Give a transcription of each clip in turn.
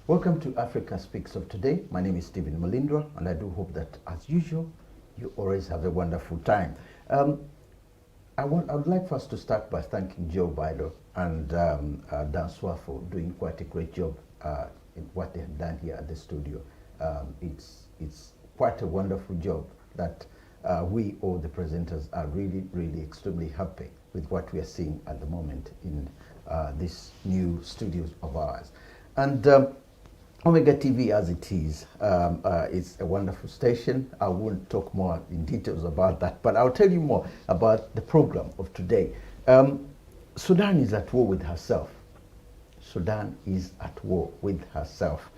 Welcome to Africa Speaks of Today. My name is Stephen Malindra, and I do hope that, as usual, you always have a wonderful time. I would like for us to start by thanking Joe Bido and Danswa for doing quite a great job in what they have done here at the studio. It's quite a wonderful job that we, all the presenters, are really extremely happy with what we are seeing at the moment in this new studios of ours. And Omega TV, as it is a wonderful station. I won't talk more in details about that, but I'll tell you more about the program of today. Sudan is at war with herself. Sudan is at war with herself.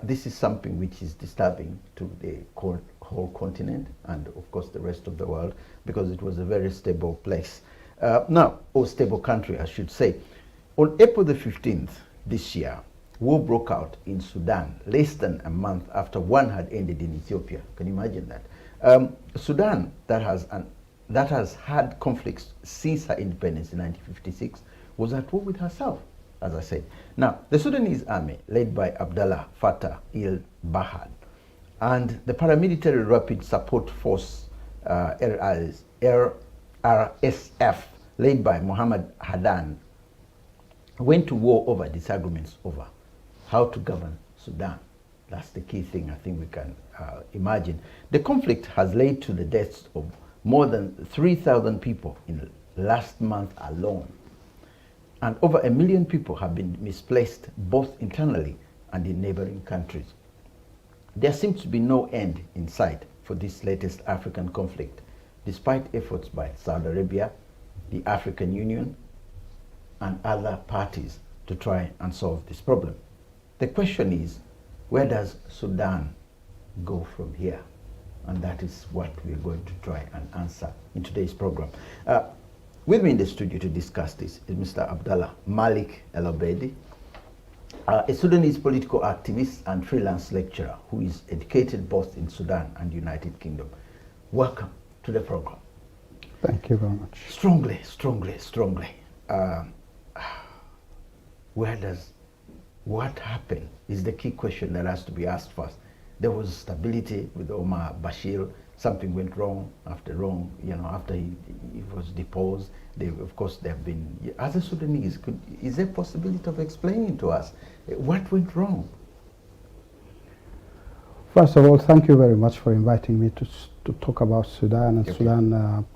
This is something which is disturbing to the whole continent and, of course, the rest of the world, because it was a very stable place. Or stable country, I should say. On April the 15th this year, war broke out in Sudan less than a month after one had ended in Ethiopia. Can you imagine that? Sudan, that has had conflicts since her independence in 1956, was at war with herself, as I said. Now, the Sudanese army, led by Abdul-Fattah Al-Burham, and the paramilitary rapid support force, RSF, led by Mohamed Hamdan, went to war over disagreements over how to govern Sudan. That's the key thing I think we can imagine. The conflict has led to the deaths of more than 3,000 people in last month alone. And over 1 million people have been misplaced both internally and in neighboring countries. There seems to be no end in sight for this latest African conflict, despite efforts by Saudi Arabia, the African Union, and other parties to try and solve this problem. The question is, where does Sudan go from here? And that is what we're going to try and answer in today's program. With me in the studio to discuss this is Mr. Abdallah Malik El-Obeidi, a Sudanese political activist and freelance lecturer who is educated both in Sudan and United Kingdom. Welcome to the program. Thank you very much. Strongly. What happened is the key question that has to be asked first. There was stability with Omar Bashir. Something went wrong after he was deposed. Of course, there have been, as a Sudanese, is there a possibility of explaining to us what went wrong? First of all, thank you very much for inviting me to talk about Sudan and Sudan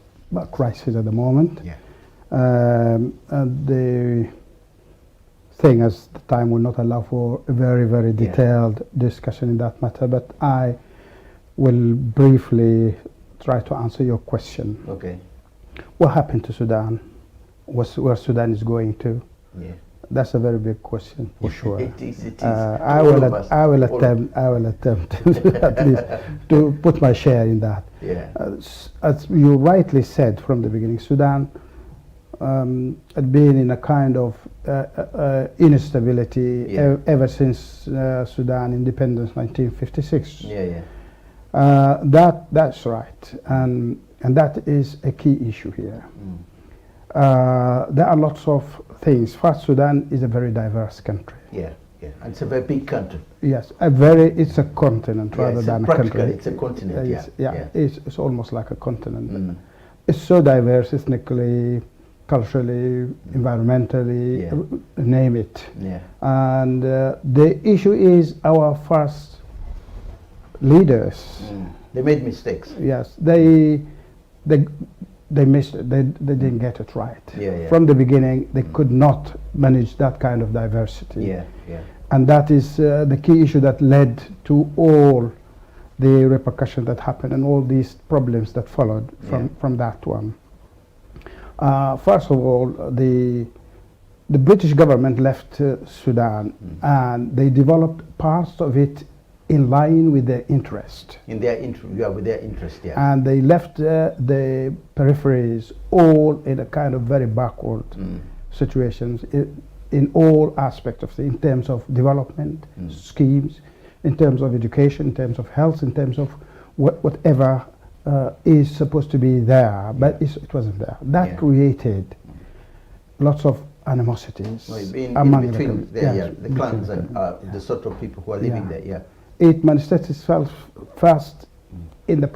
crisis at the moment. Yeah. And the thing is, the time will not allow for a very detailed discussion in that matter, but I will briefly try to answer your question. Okay. What happened to Sudan? Where Sudan is going to? Yeah. That's a very big question, for sure. It is. I will attempt at least to put my share in that. Yeah. As you rightly said from the beginning, Sudan had been in a kind of instability ever since Sudan independence 1956. Yeah. That's right, and that is a key issue here. There are lots of things. First, Sudan is a very diverse country. Yeah. And it's a very big country. Yes, it's a continent rather than a country. It's a continent. It's almost like a continent. It's so diverse ethnically, culturally, environmentally, name it. Yeah. And the issue is our first leaders. They made mistakes. Yes, they missed it. They didn't get it right. Yeah. From the beginning, they could not manage that kind of diversity. Yeah. And that is the key issue that led to all the repercussions that happened and all these problems that followed from that one. First of all, the British government left Sudan and they developed parts of it in line with their interest. With their interest, yeah. And they left the peripheries all in a kind of very backward situations in all aspects of in terms of development schemes, in terms of education, in terms of health, in terms of whatever is supposed to be there, but it wasn't there. That created lots of animosities in among between the clans and the sort of people who are living there. Yeah, it manifests itself first in the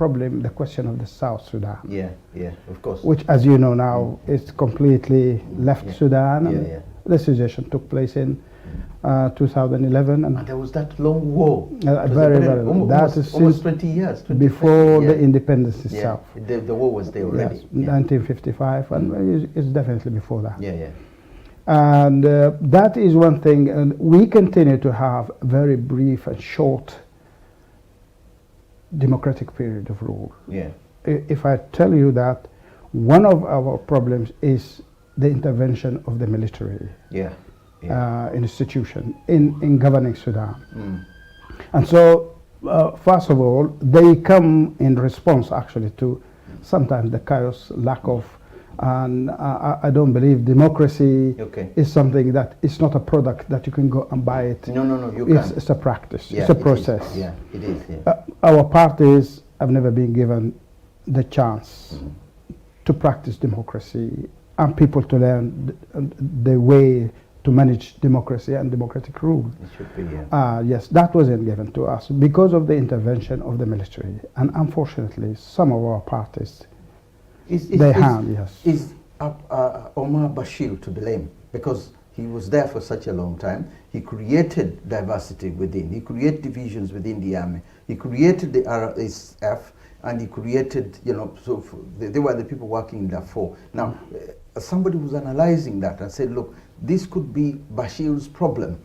question of the South Sudan. Yeah, of course. Which, as you know now, is completely left Sudan. The secession took place in 2011, and there was that long war. Very long. That is almost 20 years. Before the independence itself. The war was there already. Yes, 1955, and it's definitely before that. Yeah. And that is one thing, and we continue to have a very brief and short democratic period of rule. Yeah. If I tell you that one of our problems is the intervention of the military institution in governing Sudan. And so, first of all, they come in response actually to sometimes the chaos, lack of, and I don't believe democracy is something that it's not a product that you can go and buy it. No, you can't. It's a practice. It's a process. It is. Our parties have never been given the chance to practice democracy and people to learn the way to manage democracy and democratic rule. It should be, yes, that wasn't given to us because of the intervention of the military. And unfortunately, some of our parties, Is Omar Bashir to blame? Because he was there for such a long time. He created diversity within. He created divisions within the army. He created the RSF, and he created, so they were the people working in Darfur. Now, somebody was analyzing that and said, look, this could be Bashir's problem.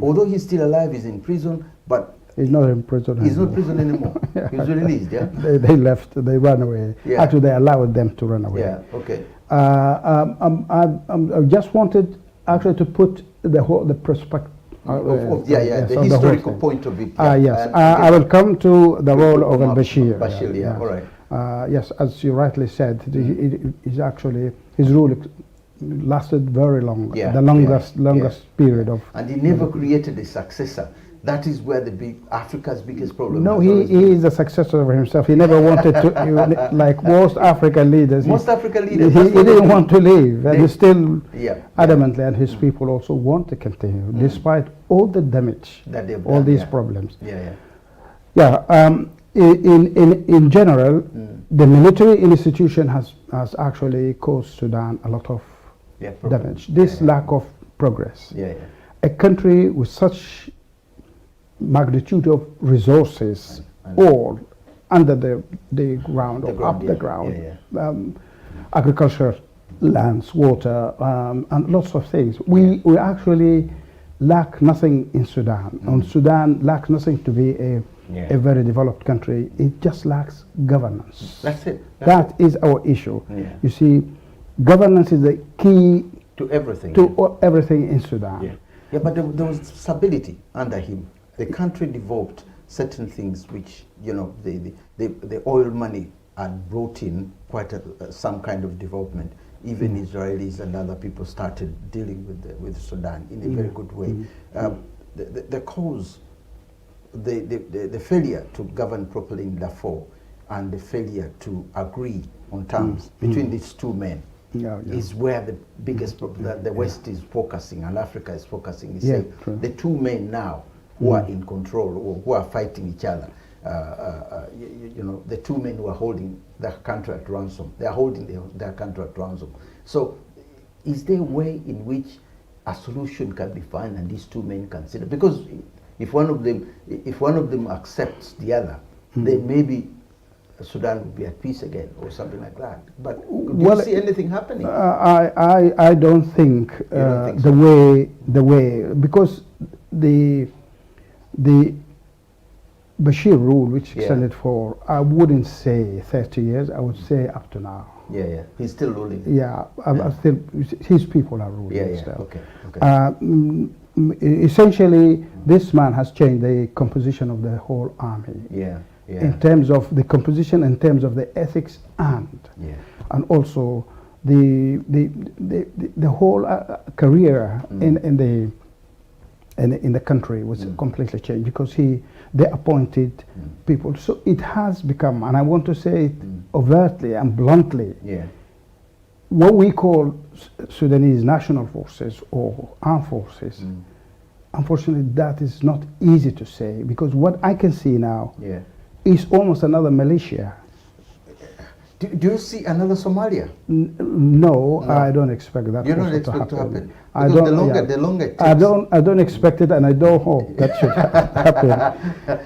Although he's still alive, he's in prison, but he's not in prison anymore. He's not in prison anymore. He was released, They left, they ran away. Actually, they allowed them to run away. Okay. I just wanted actually to put the perspective. The historical point of it. Yes, I will come to the role of al-Bashir. All right. Yes, as you rightly said, his rule lasted very long, the longest period of. And he never created a successor. That is where Africa's biggest problem. No, he is a successor of himself. He never wanted to, like most African leaders. He didn't want to leave, and he's still adamantly, and his people also want to continue, despite all the damage, all these problems. In general, the military institution has actually caused Sudan a lot of damage. This lack of progress. A country with such magnitude of resources, all under the ground or up the ground, agriculture, lands, water, and lots of things. We actually lack nothing in Sudan. And Sudan lacks nothing to be a very developed country. It just lacks governance. That's it. That is our issue. You see, governance is the key to everything. Everything in Sudan. But there was stability under him. The country developed certain things which, the oil money had brought in quite some kind of development. Even Israelis and other people started dealing with Sudan in a very good way. The cause, the failure to govern properly in Darfur and the failure to agree on terms between these two men is where the biggest problem that the West is focusing and Africa is focusing. The two men now who are in control or who are fighting each other, the two men who are holding their country at ransom, they are holding their country at ransom. So is there a way in which a solution can be found and these two men consider? Because if one of them accepts the other, then maybe Sudan will be at peace again or something like that. But do you see anything happening? I don't think, the way, because the Bashir rule, which extended for, I wouldn't say 30 years, I would say up to now. He's still ruling. Still, his people are ruling still. Okay. Essentially, this man has changed the composition of the whole army. In terms of the composition, in terms of the ethics, and also the whole career in the country was completely changed because they appointed people. So it has become, and I want to say it overtly and bluntly, what we call Sudanese national forces or armed forces, unfortunately, that is not easy to say, because what I can see now is almost another militia. Do you see another Somalia? No, I don't expect that. You don't expect to happen. I Because don't. the longer it takes. I don't expect it, and I don't hope that should happen.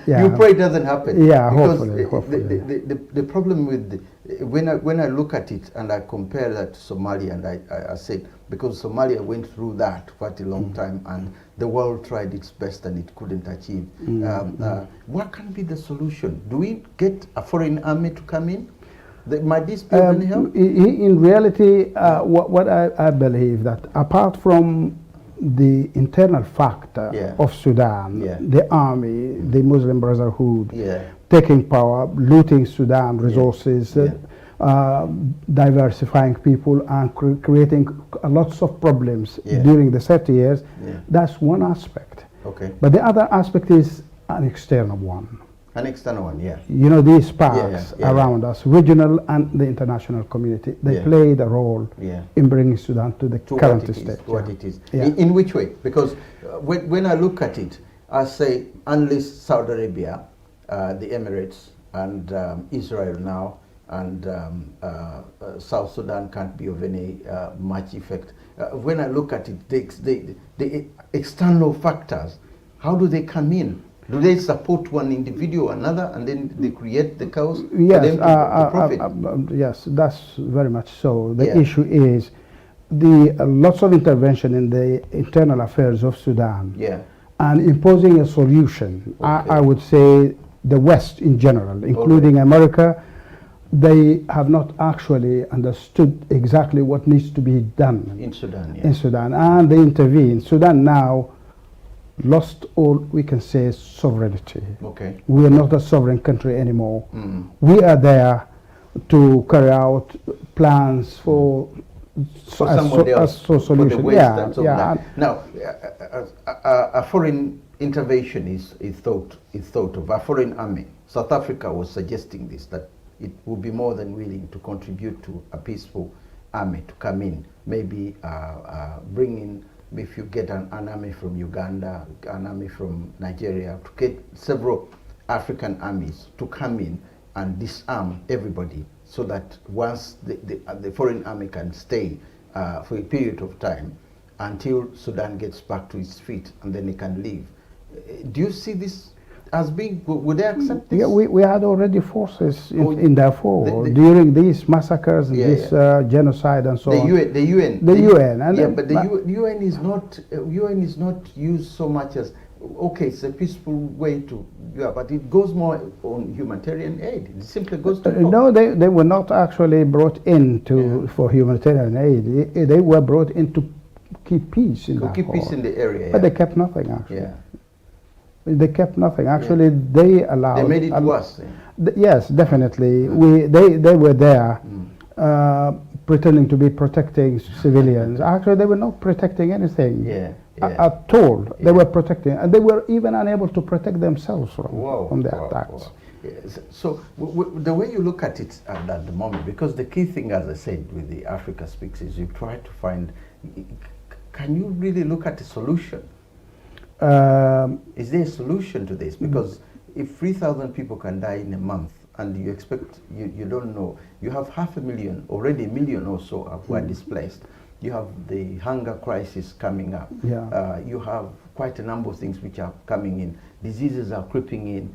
Yeah. You pray it doesn't happen. Yeah, because hopefully. The problem with when I look at it and I compare that to Somalia, and I said, because Somalia went through that quite a long time, and the world tried its best and it couldn't achieve. What can be the solution? Do we get a foreign army to come in? Might this be of any help? In reality, what I believe that apart from the internal factor of Sudan, the army, the Muslim Brotherhood, taking power, looting Sudan resources, diversifying people, and creating lots of problems during the 30 years, that's one aspect. Okay. But the other aspect is an external one. An external one, You know, these parts around us, regional and the international community, they played a role in bringing Sudan to the current state. What it is. In which way? Because when I look at it, I say, unless Saudi Arabia, the Emirates, and Israel now, and South Sudan can't be of any much effect. When I look at it, the external factors, how do they come in? Do they support one individual or another, and then they create the chaos for them to profit? Yes, that's very much so. The issue is the lots of intervention in the internal affairs of Sudan, and imposing a solution. I would say the West in general, including America, they have not actually understood exactly what needs to be done in Sudan. In Sudan, and they intervene. Sudan now lost all we can say is sovereignty. Okay. We are not a sovereign country anymore. We are there to carry out plans for somebody else, solution. For the waste Now, a foreign intervention is thought of. A foreign army. South Africa was suggesting this, that it would be more than willing to contribute to a peaceful army to come in, maybe bring in. If you get an army from Uganda, an army from Nigeria, to get several African armies to come in and disarm everybody, so that once the foreign army can stay for a period of time until Sudan gets back to its feet, and then it can leave. Do you see this as being, would they accept this? Yeah, we had already forces in Darfur during these massacres and this genocide and so on. The UN. And but the UN is not used so much as, okay, it's a peaceful way to, but it goes more on humanitarian aid. It simply goes to no, they were not actually brought in for humanitarian aid. They were brought in to keep peace in Darfur. Keep peace in the area. But they kept nothing actually. They kept nothing. Actually, they allowed. They made it worse. Yes, definitely. They were there, pretending to be protecting civilians. Actually, they were not protecting anything at all. They were protecting, and they were even unable to protect themselves from the attacks. Yes. So the way you look at it at the moment, because the key thing, as I said, with the Africa Speaks, is you try to find. Can you really look at a solution? Is there a solution to this? Because if 3,000 people can die in a month, and you expect, you don't know, you have 500,000, already 1 million or so who are displaced. You have the hunger crisis coming up. You have quite a number of things which are coming in. Diseases are creeping in,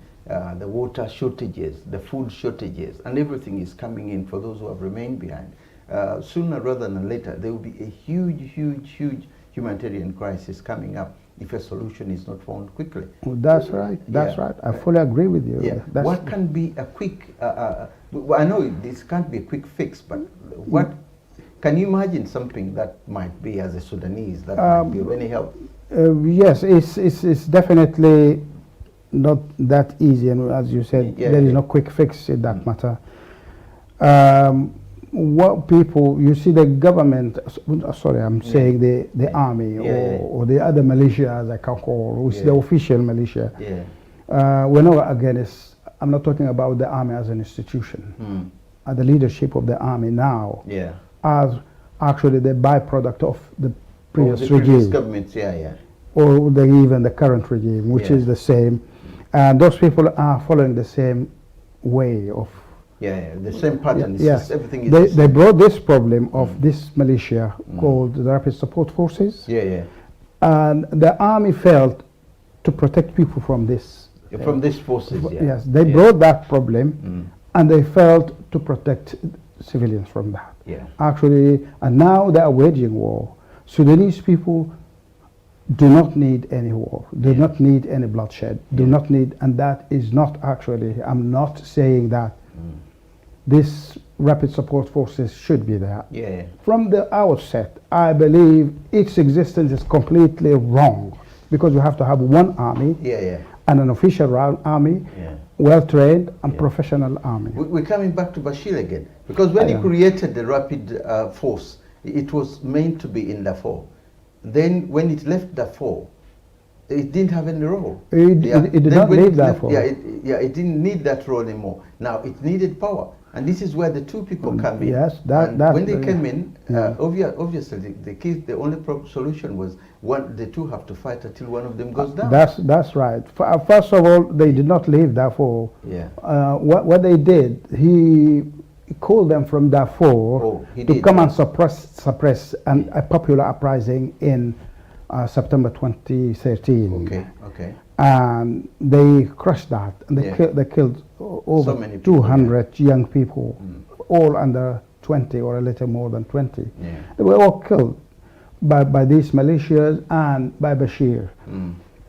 the water shortages, the food shortages, and everything is coming in for those who have remained behind. Sooner rather than later, there will be a huge humanitarian crisis coming up if a solution is not found quickly. That's right. That's right. I fully agree with you. What can be a quick? I know this can't be a quick fix, but what can you imagine something that might be, as a Sudanese, that might be of any help? Yes, it's definitely not that easy, and as you said, there is no quick fix in that matter. What people, you see the government, sorry, I'm saying the army or the other militia, as I can call, which is the official militia. We're not against, I'm not talking about the army as an institution. The leadership of the army now, as actually the byproduct of the previous the regime. previous governments, Or even the current regime, which is the same. And those people are following the same way of... the same pattern. Yes, everything is they brought this problem of this militia called the Rapid Support Forces. And the army failed to protect people from this. From these forces, Yes, they brought that problem and they failed to protect civilians from that. Actually, and now they are waging war. Sudanese people do not need any war, do not need any bloodshed, do not need, and that is not actually, I'm not saying that this rapid support forces should be there. From the outset, I believe its existence is completely wrong because you have to have one army and an official army, well-trained and professional army. We're coming back to Bashir again because when he created the rapid force, it was meant to be in Darfur. Then when it left Darfur, it didn't have any role. It did not need Darfur. It didn't need that role anymore. Now it needed power. And this is where the two people come in. Yes, when they came in, obviously the only solution was the two have to fight until one of them goes down. That's right. First of all, they did not leave Darfur. What they did, he called them from Darfur to come and suppress a popular uprising in September 2013. And they crushed that, and they killed over so many people, 200 young people, all under 20 or a little more than 20. They were all killed by these militias and by Bashir.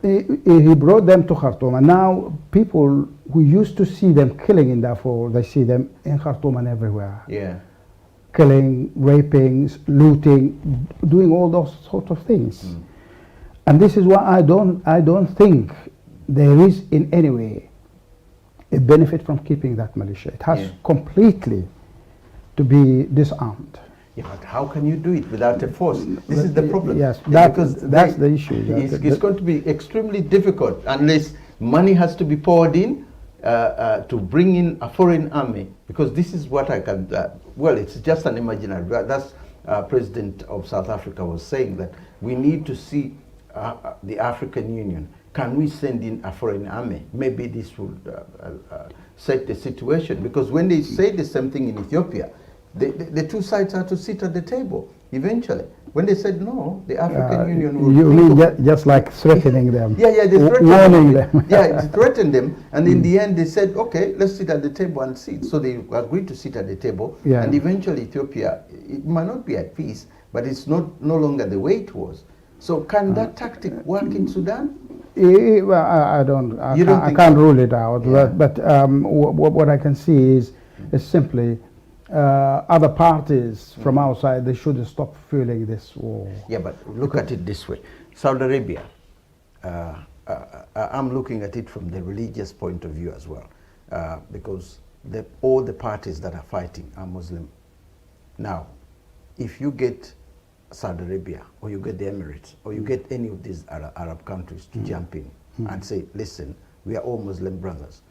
He brought them to Khartoum, and now people who used to see them killing in Darfur, they see them in Khartoum and everywhere. Killing, raping, looting, doing all those sort of things. And this is why I don't think there is in any way a benefit from keeping that militia. It has completely to be disarmed. But how can you do it without a force? This is the problem. Yes, that's the issue. It's going to be extremely difficult unless money has to be poured in to bring in a foreign army, because this is what I can, well, it's just an imaginary, that's President of South Africa was saying that we need to see the African Union. Can we send in a foreign army? Maybe this would set the situation, because when they say the same thing in Ethiopia, the two sides are to sit at the table eventually. When they said no, the African Union will... You mean just like threatening them? They threatened warning them. They threatened them, and in the end they said, okay, let's sit at the table and see. So they agreed to sit at the table, and eventually Ethiopia, it might not be at peace, but it's no longer the way it was. So can that tactic work in Sudan? Well, I can't rule it out, but what I can see is simply other parties from outside, they should stop fueling this war. But look at it this way. Saudi Arabia, I'm looking at it from the religious point of view as well, because all the parties that are fighting are Muslim. Now, if you get Saudi Arabia, or you get the Emirates, or you get any of these Arab countries to jump in and say, listen, we are all Muslim brothers.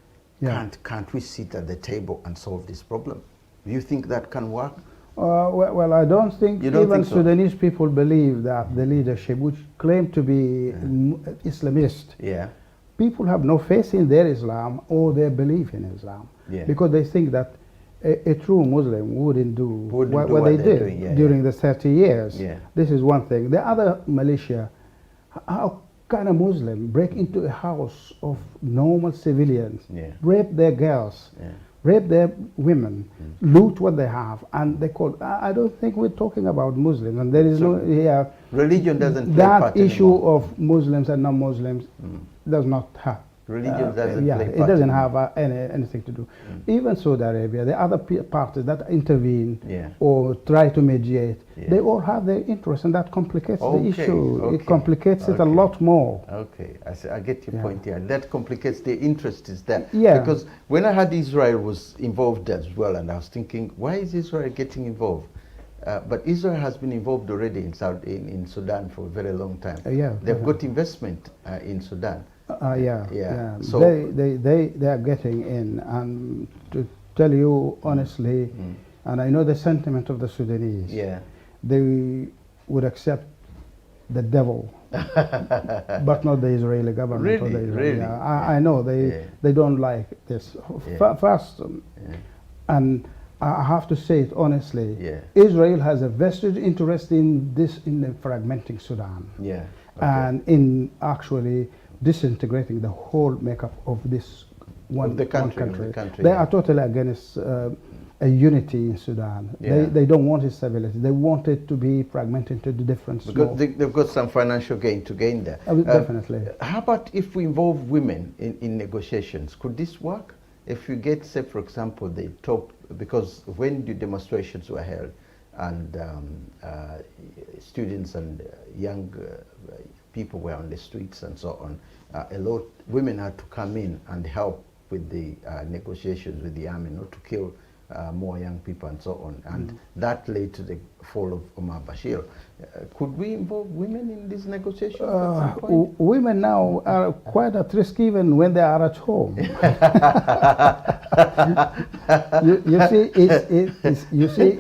Can't we sit at the table and solve this problem? Do you think that can work? Well, I don't think even so? Sudanese people believe that the leadership, which claim to be Islamist, people have no faith in their Islam or their belief in Islam, because they think that a true Muslim wouldn't do what they did during the 30 years. This is one thing. The other militia, how can a Muslim break into a house of normal civilians, rape their girls, rape their women, loot what they have, and they call... I don't think we're talking about Muslims, and there is no... religion doesn't play that part issue anymore. Of Muslims and non-Muslims does not have... Religion doesn't play part. It doesn't have anything to do. Even Saudi Arabia, the other parties that intervene or try to mediate, they all have their interests, and that complicates the issue. It complicates it a lot more. I get your point here. That complicates the interest is there. Because when I heard Israel was involved as well, and I was thinking, why is Israel getting involved? But Israel has been involved already in Sudan for a very long time. They've got investment in Sudan. So they are getting in, and to tell you honestly, and I know the sentiment of the Sudanese. they would accept the devil, but not the Israeli government. Or the Really? Israeli. Really? Yeah, I know they don't like this. First, and I have to say it honestly, Israel has a vested interest in this, in fragmenting Sudan, and in actually disintegrating the whole makeup of this one country. They are totally against a unity in Sudan. They don't want stability. They want it to be fragmented into the different because they've got some financial gain to gain there. Definitely. How about if we involve women in negotiations? Could this work? If you get, say, for example, they talk, because when the demonstrations were held and students and young people were on the streets and so on, a lot women had to come in and help with the negotiations with the army, not to kill more young people and so on, and that led to the fall of Omar Bashir. Could we involve women in these negotiations at some point? Women now are quite at risk even when they are at home. you see,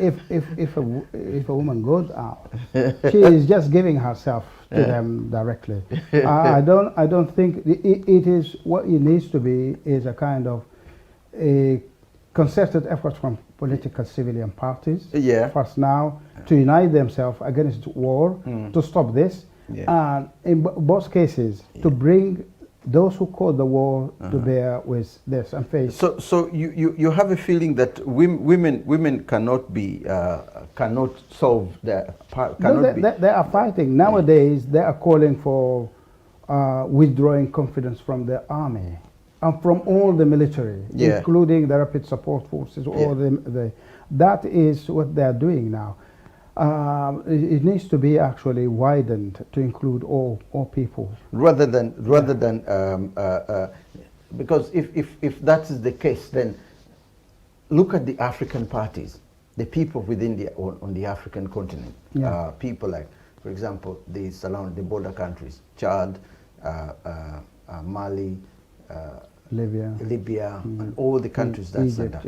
if a woman goes out, she is just giving herself to them directly. I don't think it is what it needs to be is a kind of a concerted effort from political civilian parties first now to unite themselves against war, to stop this, and in both cases to bring those who caused the war to bear with this and face. So you have a feeling that women cannot be cannot solve their they are fighting nowadays. They are calling for withdrawing confidence from the army and from all the military, including the rapid support forces. All that is what they are doing now. It needs to be actually widened to include all people, rather than because if that is the case, then look at the African parties, the people within on the African continent, people like, for example, the border countries, Chad, Mali, Libya, and all the countries that Egypt,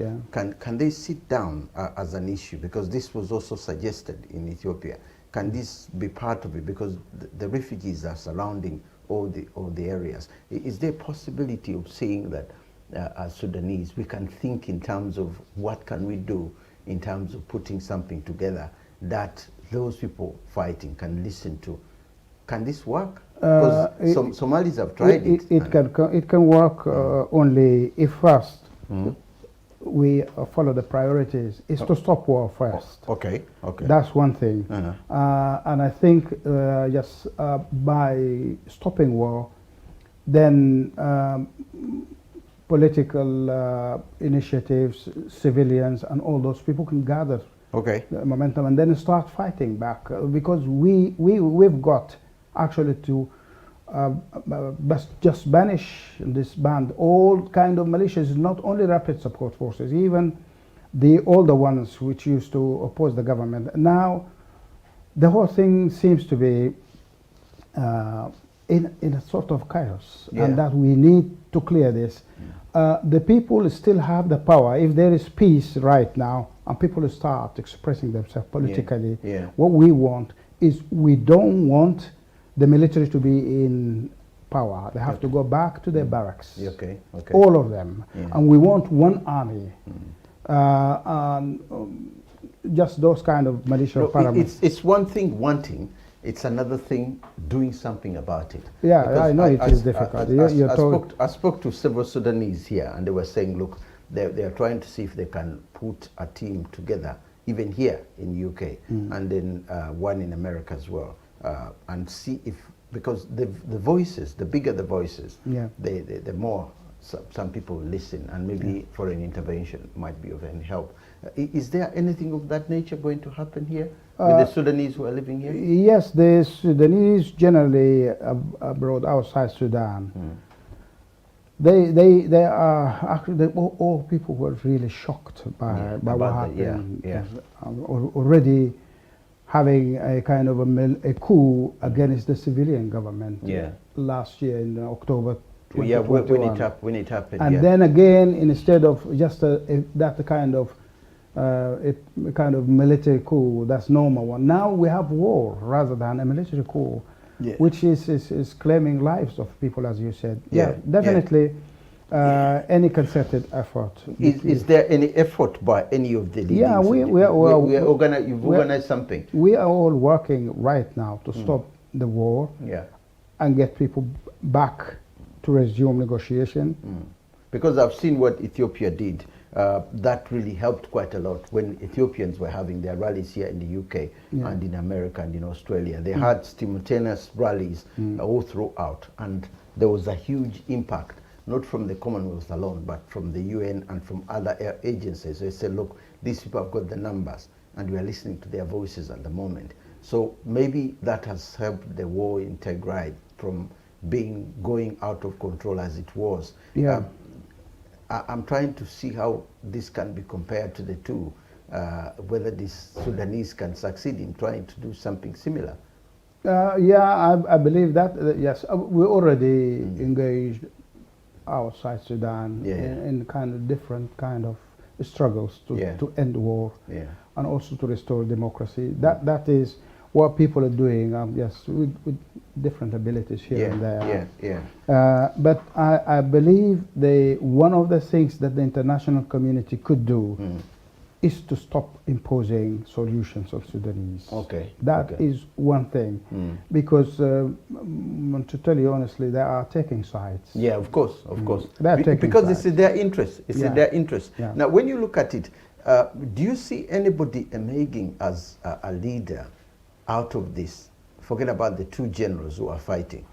can they sit down as an issue? Because this was also suggested in Ethiopia. Can this be part of it? Because the refugees are surrounding all the areas. Is there a possibility of saying that as Sudanese we can think in terms of what can we do in terms of putting something together that those people fighting can listen to? Can this work? Because some Somalis have tried it. It can work only if first we follow the priorities. Is to stop war first. Okay. That's one thing. And I think just by stopping war, then political initiatives, civilians, and all those people can gather the momentum and then start fighting back. Because we've got actually to just banish and disband all kind of militias, not only rapid support forces, even the older ones which used to oppose the government. Now the whole thing seems to be in a sort of chaos, and that we need to clear this. The people still have the power. If there is peace right now and people start expressing themselves politically, what we want is, we don't want the military to be in power. They have to go back to their barracks, all of them. And we want one army. Just those kind of militia paramilitary. It's one thing wanting, it's another thing doing something about it. I know it is difficult. I spoke to several Sudanese here, and they were saying, look, they are trying to see if they can put a team together, even here in UK, and then one in America as well. And see if, because the voices, the bigger the voices, the more some people listen, and maybe foreign intervention might be of any help. Is there anything of that nature going to happen here with the Sudanese who are living here? Yes, the Sudanese generally abroad, outside Sudan, they are actually, all people were really shocked by what happened. Already having a kind of a coup against the civilian government last year in October 2021. When it happened. And then again, instead of just that kind of a kind of military coup, that's normal one. Now we have war rather than a military coup, Yeah. which is claiming lives of people, as you said. Yeah, Definitely. Any concerted effort. Is there any effort by any of the leading? Yeah, you've organized something. We are all working right now to stop the war. Yeah. And get people back to resume negotiation. Because I've seen what Ethiopia did. That really helped quite a lot when Ethiopians were having their rallies here in the UK and in America and in Australia. They had simultaneous rallies all throughout, and there was a huge impact, not from the Commonwealth alone, but from the UN and from other agencies. They said, look, these people have got the numbers, and we are listening to their voices at the moment. So maybe that has helped the war in Tigray from going out of control as it was. Yeah. I'm trying to see how this can be compared to the two, whether these Sudanese can succeed in trying to do something similar. I believe that, yes. We already engaged outside Sudan in kind of different kind of struggles to end war and also to restore democracy. That is what people are doing, yes, with different abilities here and there. But I believe one of the things that the international community could do is to stop imposing solutions of Sudanese. That is one thing. Because, to tell you honestly, they are taking sides. Yeah, of course, of course. They are taking because sides. it's in their interest. It's in their interest. Yeah. Now, when you look at it, do you see anybody emerging as a leader out of this? Forget about the two generals who are fighting.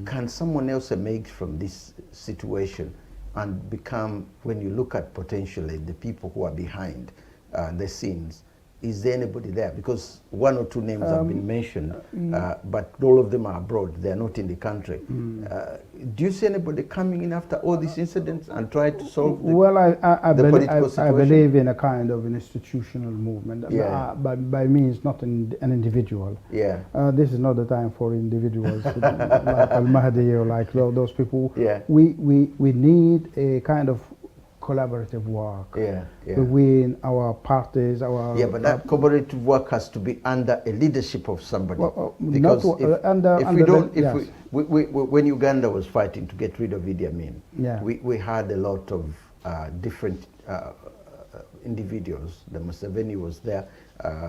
Can someone else emerge from this situation and become, when you look at potentially the people who are behind the scenes, is there anybody there? Because one or two names have been mentioned, but all of them are abroad. They are not in the country. Do you see anybody coming in after all these incidents and try to solve the political situation? I believe in a kind of an institutional movement. By means, not an individual. This is not the time for individuals like Al-Mahdi or like those people. We need a kind of collaborative work between our parties, but that collaborative work has to be under a leadership of somebody. Because when Uganda was fighting to get rid of Idi Amin, we had a lot of different individuals. The Museveni was there,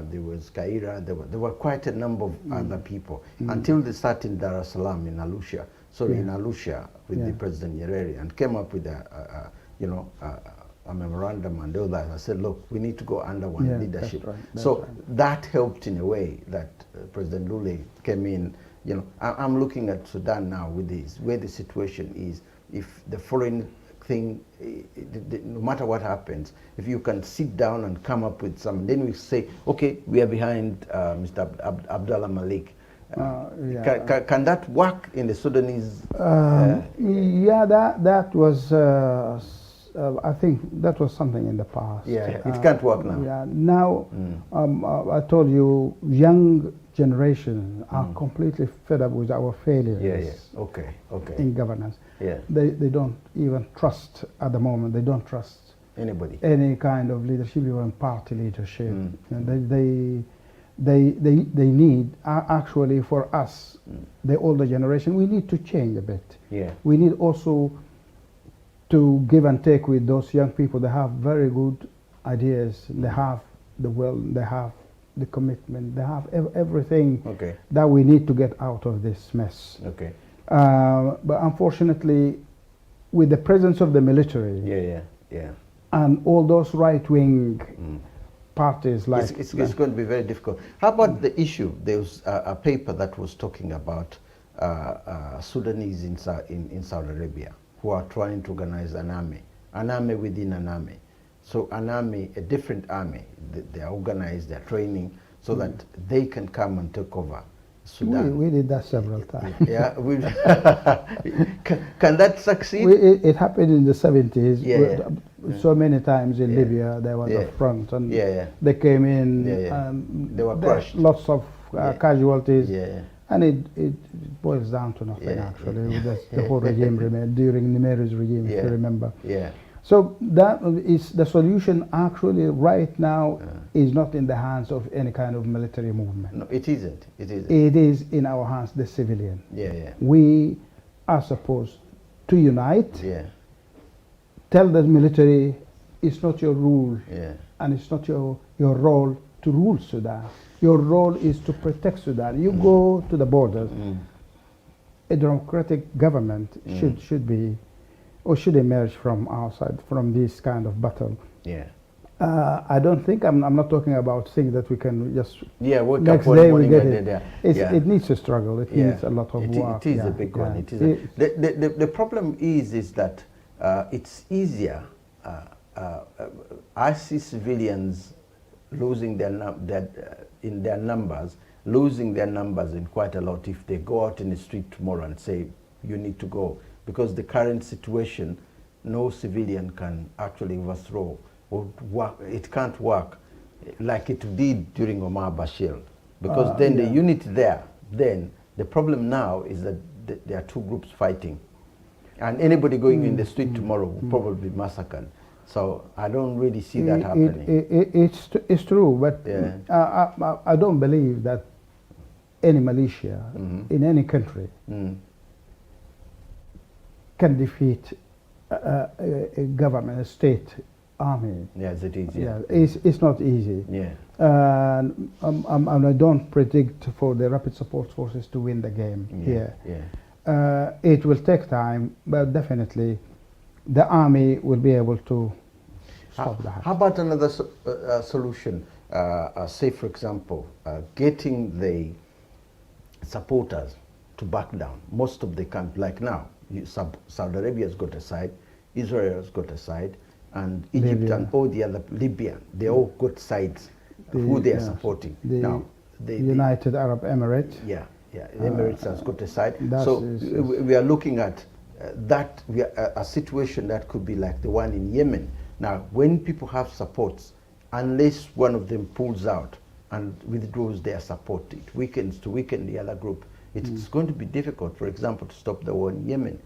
there was Kaira, there were quite a number of other people until they started in Dar es Salaam in Arusha, in Arusha with the President Nyerere, and came up with a memorandum and all that. I said, look, we need to go under one leadership. That helped in a way that President Lule came in. I'm looking at Sudan now with this, where the situation is. If the foreign thing, no matter what happens, if you can sit down and come up with some, then we say, okay, we are behind Mr. Abdullah Malik. Can that work in the Sudanese? That was. I think that was something in the past. It can't work now. Now, I told you, young generation are completely fed up with our failures. In governance. They don't even trust at the moment. They don't trust anybody, any kind of leadership, even party leadership. And they need, actually for us, the older generation, we need to change a bit. We need also to give and take with those young people. They have very good ideas. They have the will, they have the commitment, they have everything that we need to get out of this mess. But unfortunately, with the presence of the military and all those right-wing parties, like it's going to be very difficult. How about the issue? There was a paper that was talking about Sudanese in Saudi Arabia who are trying to organize an army within an army. So an army, a different army, they are organized, they are training, so that they can come and take over Sudan. We did that several times. Can that succeed? It happened in the 70s. So many times in Libya, there was a front, and they came in, they were crushed. Lots of casualties. And it boils down to nothing, actually. The whole regime remained during Nimeri's regime, if you remember. So that is the solution actually right now is not in the hands of any kind of military movement. No, it isn't. It isn't. It is in our hands, the civilian. Yeah, yeah. We are supposed to unite, Yeah, tell the military it's not your rule yeah. and it's not your role to rule Sudan. Your role is to protect Sudan. You go to the borders. A democratic government should be or should emerge from outside from this kind of battle. Yeah. I don't think I'm not talking about things that we can just Wake next up one day we morning get when it. they're there. It needs a struggle. It needs a lot of work. It is a big one. It is. The problem is that it's easier. I see civilians losing in their numbers, losing their numbers in quite a lot if they go out in the street tomorrow and say you need to go, because the current situation, no civilian can actually overthrow or work. It can't work like it did during Omar Bashir, because then the unity there. Then the problem now is that there are two groups fighting, and anybody going in the street tomorrow will probably be massacred. So I don't really see that happening. It's true, but I don't believe that any militia in any country can defeat a government, a state army. Yes, it is. Yeah, it's not easy. Yeah. And I don't predict for the rapid support forces to win the game here. Yeah. It will take time, but definitely the army will be able to stop that. How about another solution? Say, for example, getting the supporters to back down. Most of the camp, like now, Saudi Arabia's got a side, Israel's got a side, and Egypt Libya. and all the other, Libya, they all got sides who they are supporting. Now, the United Arab Emirates. Yeah, the Emirates has got a side. So is we are looking at a situation that could be like the one in Yemen. Now, when people have supports, unless one of them pulls out and withdraws their support, it weakens to weaken the other group. It's going to be difficult, for example, to stop the war in Yemen,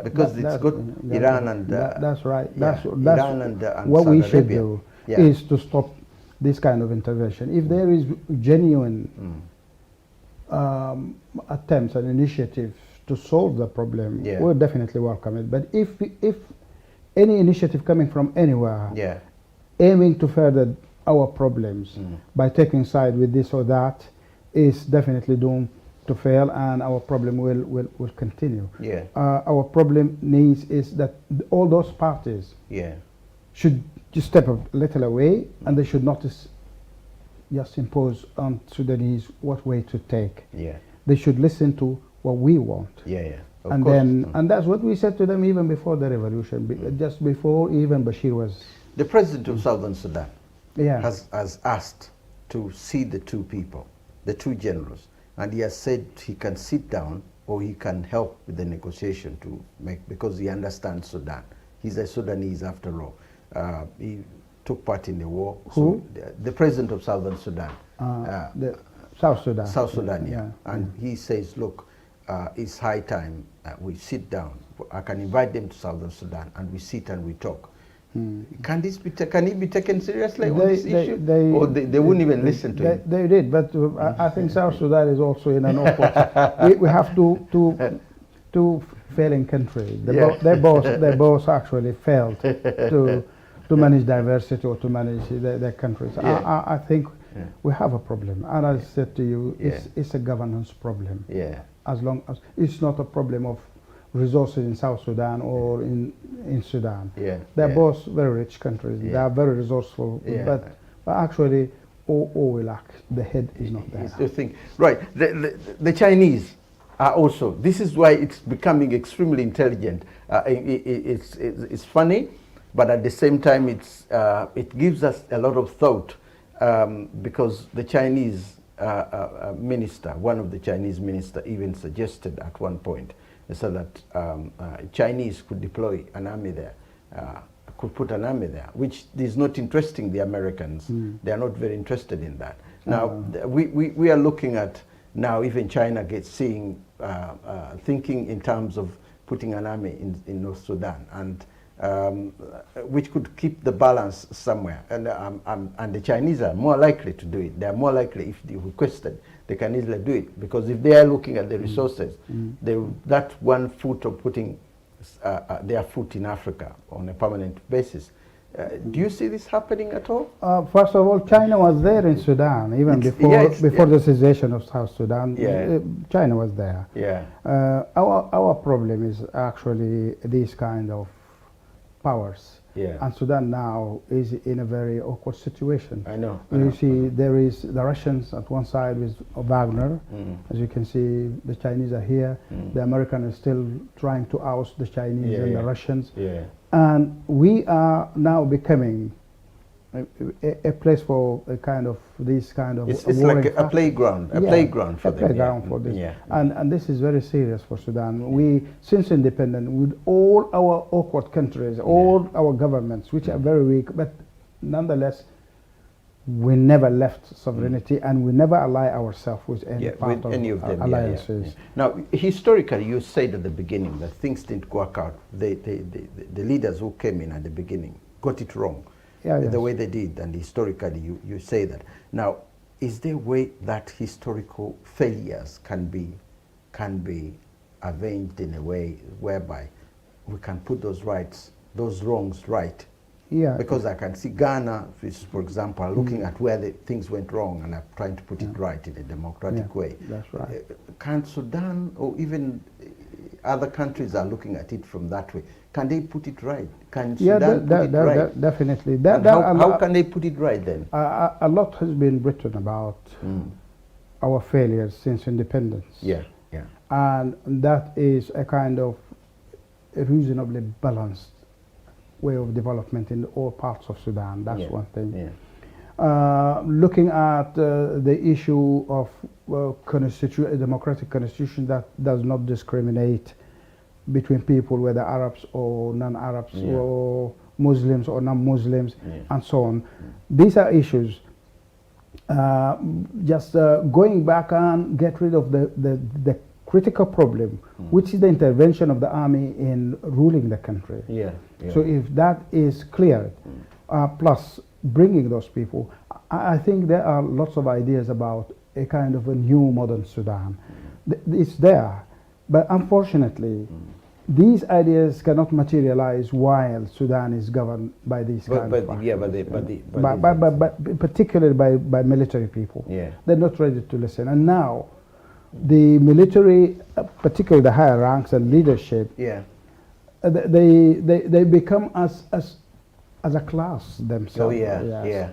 because it's got Iran and that's right. Yeah, That's Iran and what Saudi we should Arabia. do Yeah. is to stop this kind of intervention. If there is genuine attempts and initiatives to solve the problem, we'll definitely welcome it. But if any initiative coming from anywhere, aiming to further our problems by taking side with this or that, is definitely doomed to fail, and our problem will continue. Our problem is that all those parties should just step a little away, and they should not just impose on Sudanese what way to take. They should listen to what we want. Of And course. and that's what we said to them even before the revolution, just before even Bashir was. The president of Southern Sudan Yeah. has asked to see the two people, the two generals, and he has said he can sit down or he can help with the negotiation to make, because he understands Sudan. He's a Sudanese after all. He took part in the war. Who? So the president of Southern Sudan. The South Sudan. South Sudan, yeah. And he says, look, it's high time we sit down. I can invite them to Southern Sudan and we sit and we talk. Can this be can it be taken seriously on this issue? Or they wouldn't even listen to him? They did, but I think South Sudan is also in an awkward. we have two failing countries. They both actually failed to manage diversity or to manage their countries. I think we have a problem, and as I said to you, it's a governance problem. As long as it's not a problem of resources in South Sudan or in Sudan. They're both very rich countries. They are very resourceful, but actually all we lack, the head is not there. It's the thing. Right. The Chinese are also, this is why it's becoming extremely intelligent. It's funny, but at the same time it gives us a lot of thought, because the Chinese minister, one of the Chinese minister even suggested at one point, so that Chinese could deploy an army there, could put an army there, which is not interesting the Americans. They are not very interested in that. Now, we are looking at now even China thinking in terms of putting an army in North Sudan. And which could keep the balance somewhere. And the Chinese are more likely to do it. They are more likely, if they requested, they can easily do it. Because if they are looking at the resources, that one foot of putting their foot in Africa on a permanent basis. Do you see this happening at all? First of all, China was there in Sudan, even before the cessation of South Sudan. China was there. Yeah. Our problem is actually these kind of powers. Yeah. And Sudan now is in a very awkward situation. I know. You see, there is the Russians at one side with Wagner. As you can see, the Chinese are here. The Americans are still trying to oust the Chinese and the Russians. Yeah. And we are now becoming a place for a kind of this kind of. It's like a playground, playground for them. Playground for this. Yeah. And this is very serious for Sudan. We, since independence, with all our awkward countries, all our governments, which are very weak, but nonetheless, we never left sovereignty, and we never ally ourselves with any part of any of them, alliances. Now, historically, you said at the beginning that things didn't work out. The leaders who came in at the beginning got it wrong. The way they did, and historically you say that. Now, is there a way that historical failures can be avenged in a way whereby we can put those wrongs right? Yeah. Because I can see Ghana, for example, looking at where things went wrong and are trying to put it right in a democratic way. That's right. Can Sudan, or even other countries are looking at it from that way, can they put it right? Can Sudan put it right? Definitely. How can they put it right then? A lot has been written about our failures since independence. Yeah, yeah. And that is a kind of a reasonably balanced way of development in all parts of Sudan. That's one thing. Yeah. Looking at the issue of a democratic constitution that does not discriminate between people, whether Arabs or non-Arabs, or Muslims or non-Muslims, and so on. These are issues. Just going back and get rid of the critical problem, which is the intervention of the army in ruling the country. So if that is cleared, plus bringing those people, I think there are lots of ideas about a kind of a new modern Sudan. It's there, but unfortunately, these ideas cannot materialize while Sudan is governed by these kind of factors. But particularly by military people. They're not ready to listen. And now, the military, particularly the higher ranks and leadership, they become as a class themselves.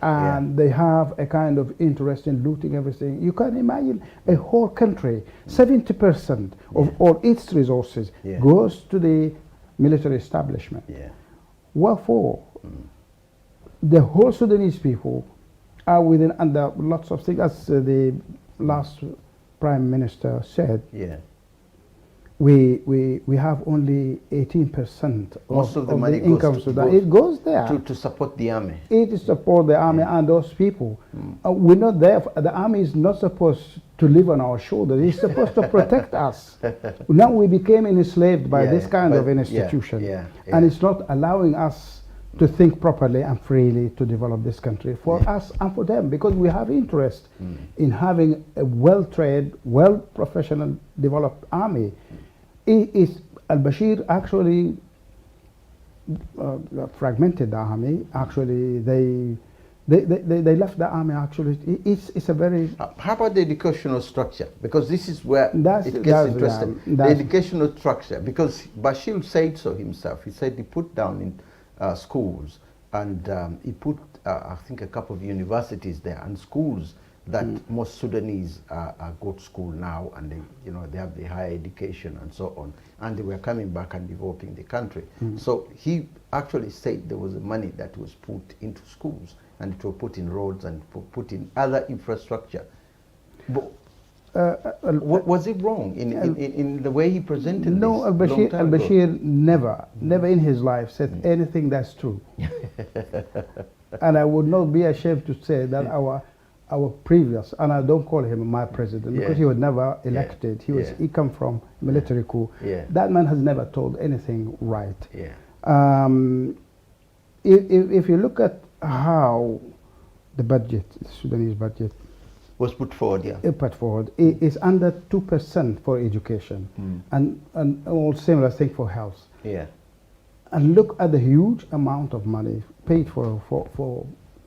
And they have a kind of interest in looting everything. You can imagine a whole country, 70% of all its resources goes to the military establishment. Wherefore, the whole Sudanese people are within under lots of things, as the last Prime Minister said. We have only 18% of the money income Sudan. It goes there to support the army. It is support the army and those people. We're not there. The army is not supposed to live on our shoulders. It's supposed to protect us. Now we became enslaved by this kind of an institution, and it's not allowing us to think properly and freely to develop this country for us and for them, because we have interest in having a well-trained, well-professional, developed army. Al-Bashir actually fragmented the army. Actually, they left the army. Actually, it's a very. How about the educational structure? Because this is where it gets interesting. The educational structure, because Bashir said so himself. He said he put down in schools, and he put I think a couple of universities there and schools that most Sudanese go to school now, and they have the higher education and so on, and they were coming back and developing the country. So he actually said there was money that was put into schools, and it was put in roads and put in other infrastructure. But was it wrong in the way he presented no, this? Al-Bashir never in his life said anything that's true. And I would not be ashamed to say that our previous, and I don't call him my president because he was never elected. He come from military coup. That man has never told anything right. If you look at how the budget, the Sudanese budget, was put forward, yeah. put forward, it is under 2% for education, and all similar thing for health. Yeah. And look at the huge amount of money paid for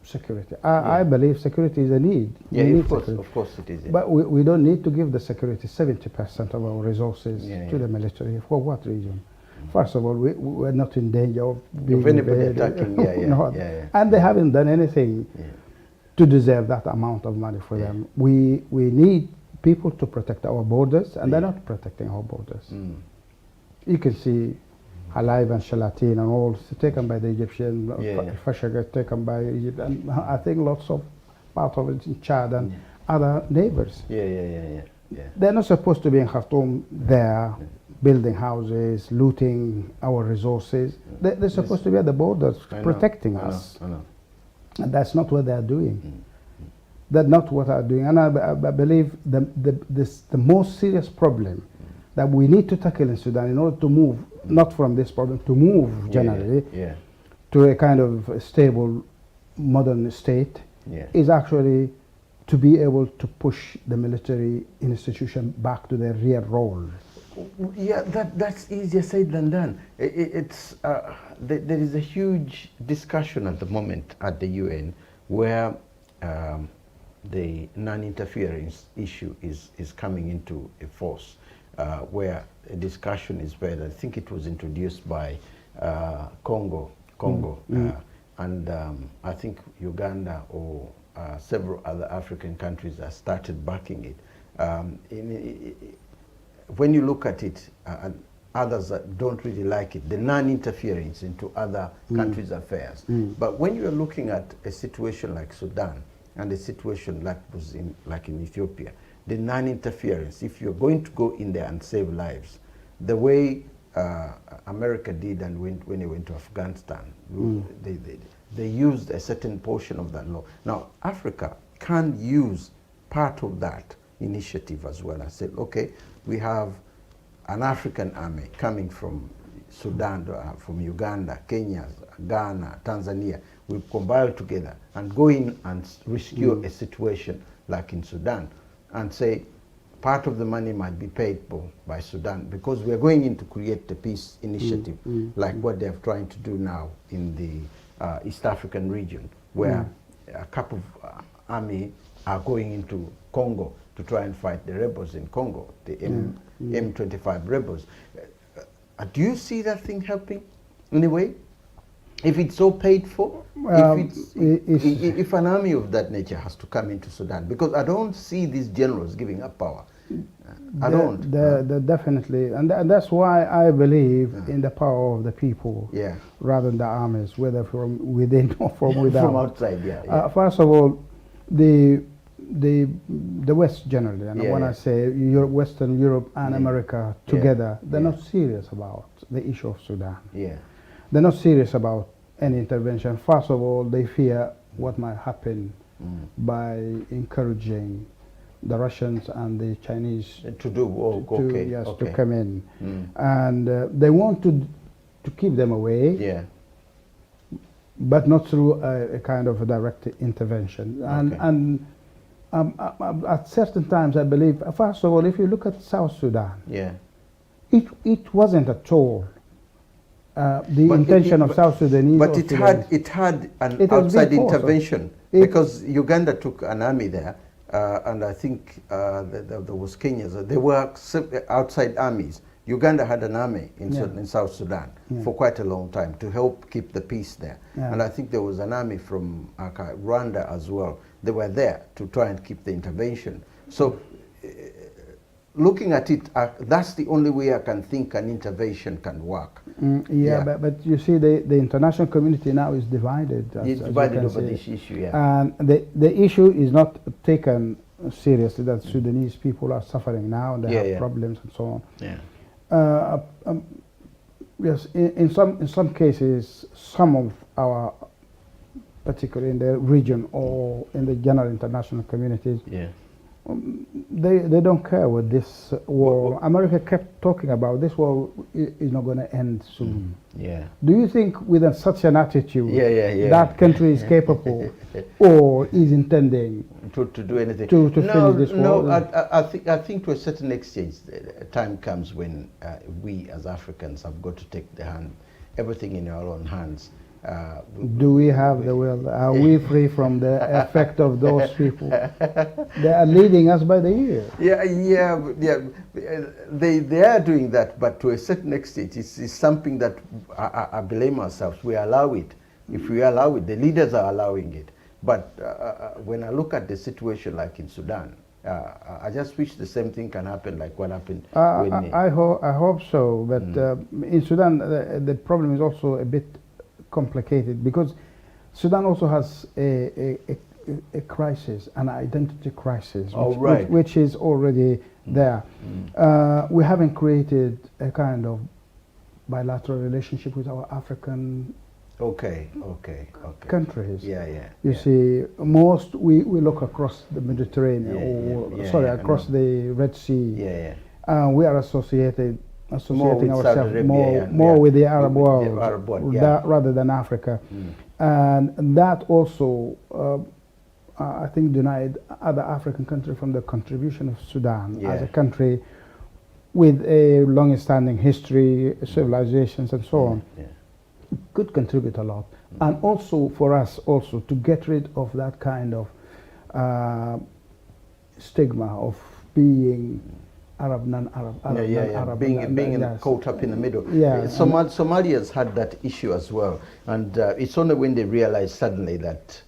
security. I believe security is a need. Yeah, we need of course it is. Yeah. But we don't need to give the security 70% of our resources to the military. For what reason? First of all, we're not in danger of being anybody attacking. And they haven't done anything to deserve that amount of money for them. We need people to protect our borders, and they're not protecting our borders. You can see Halab and Shalatin and all taken by the Egyptian, Fashaga taken by Egypt, and I think lots of part of it in Chad and other neighbors. They're not supposed to be in Khartoum there, building houses, looting our resources. They're supposed to be at the borders protecting us. I know. And that's not what they're doing. That's not what they're doing. And I believe the most serious problem that we need to tackle in Sudan in order to move, not from this problem, to move generally to a kind of stable, modern state, is actually to be able to push the military institution back to their real role. Yeah, that's easier said than done. There is a huge discussion at the moment at the UN where the non-interference issue is coming into a force, where a discussion is where I think it was introduced by Congo, and I think Uganda or several other African countries have started backing it. When you look at it, others that don't really like it, the non-interference into other countries' affairs. But when you're looking at a situation like Sudan and a situation like was in Ethiopia, the non-interference, if you're going to go in there and save lives, the way America did and when they went to Afghanistan, they used a certain portion of that law. Now, Africa can use part of that initiative as well. I said, okay, we have an African army coming from Sudan, from Uganda, Kenya, Ghana, Tanzania. We combine together and go in and rescue a situation like in Sudan and say part of the money might be paid for by Sudan because we're going in to create the peace initiative like what they're trying to do now in the East African region where a couple of army are going into Congo to try and fight the rebels in Congo, the M25 rebels. Do you see that thing helping in a way? If it's so paid for, if an army of that nature has to come into Sudan, because I don't see these generals giving up power. I don't. Definitely, and that's why I believe in the power of the people rather than the armies, whether from within or from without. From outside, first of all, the West generally, and when I say Western Europe and America together, they're not serious about the issue of Sudan. They're not serious about any intervention. First of all, they fear what might happen by encouraging the Russians and the Chinese to come in, and they want to keep them away. But not through a kind of a direct intervention. And at certain times, I believe, first of all, if you look at South Sudan, it wasn't at all the intention of South Sudanese. But it had an outside intervention because Uganda took an army there, and I think there was Kenya. There were outside armies. Uganda had an army in South Sudan for quite a long time to help keep the peace there. And I think there was an army from Rwanda as well. They were there to try and keep the intervention. So looking at it, that's the only way I can think an intervention can work. But you see, the international community now is divided. It's divided over this issue, And the issue is not taken seriously, that Sudanese people are suffering now and they have problems and so on. Yes, in some cases, some of our, particularly in the region or in the general international communities, they don't care what this war. America kept talking about this war is not going to end soon. Yeah. Do you think with such an attitude that Yeah. country is capable or is intending to do anything to finish this war? No, I think to a certain extent, time comes when we as Africans have got to take everything in our own hands. Do we have the will? Are we free from the effect of those people? They are leading us by the ear. Yeah. They are doing that, but to a certain extent, it's something that I blame ourselves. We allow it. If we allow it, the leaders are allowing it. But when I look at the situation like in Sudan, I just wish the same thing can happen like what happened. I hope so. But in Sudan, the problem is also a bit complicated because Sudan also has a crisis, an identity crisis, which is already there. We haven't created a kind of bilateral relationship with our African countries. You see, most we look across the Mediterranean, across the Red Sea. We are associating ourselves more with the Arab world, rather than Africa. And that also, I think, denied other African countries from the contribution of Sudan as a country with a long-standing history, civilizations, and so on. Could contribute a lot. And also for us also to get rid of that kind of stigma of being Arab, non-Arab, non-Arab, being caught up in the middle. Somalians had that issue as well, and it's only when they realized suddenly that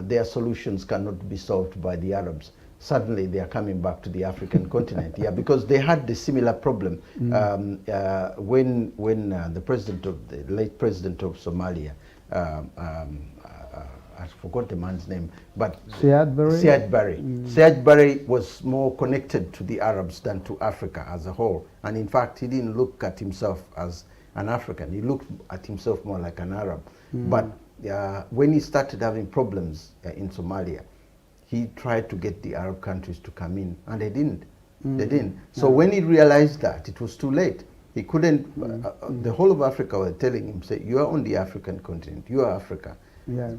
their solutions cannot be solved by the Arabs. Suddenly they are coming back to the African continent, because they had the similar problem when the late president of Somalia, I forgot the man's name, but Siad Barre. Siad Barre was more connected to the Arabs than to Africa as a whole. And in fact, he didn't look at himself as an African. He looked at himself more like an Arab. But when he started having problems in Somalia, he tried to get the Arab countries to come in, and they didn't. They didn't. So when he realized that, it was too late. He couldn't, the whole of Africa were telling him, say, you are on the African continent, you are Africa.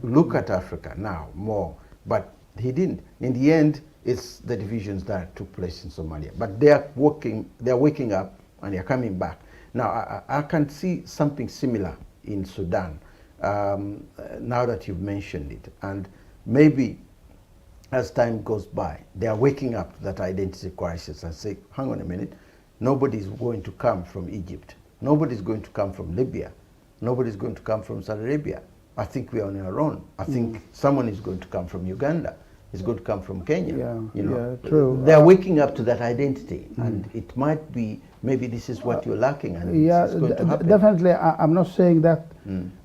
Look at Africa now more, but he didn't. In the end, it's the divisions that took place in Somalia. But they are waking up and they are coming back. Now I can see something similar in Sudan. Now that you've mentioned it, and maybe as time goes by, they are waking up to that identity crisis and say, hang on a minute, nobody's going to come from Egypt, nobody's going to come from Libya, nobody's going to come from Saudi Arabia. I think we are on our own. I think someone is going to come from Uganda. It's going to come from Kenya. True. They're waking up to that identity, and it might be maybe this is what you're lacking, and it's going to happen. Definitely. I'm not saying that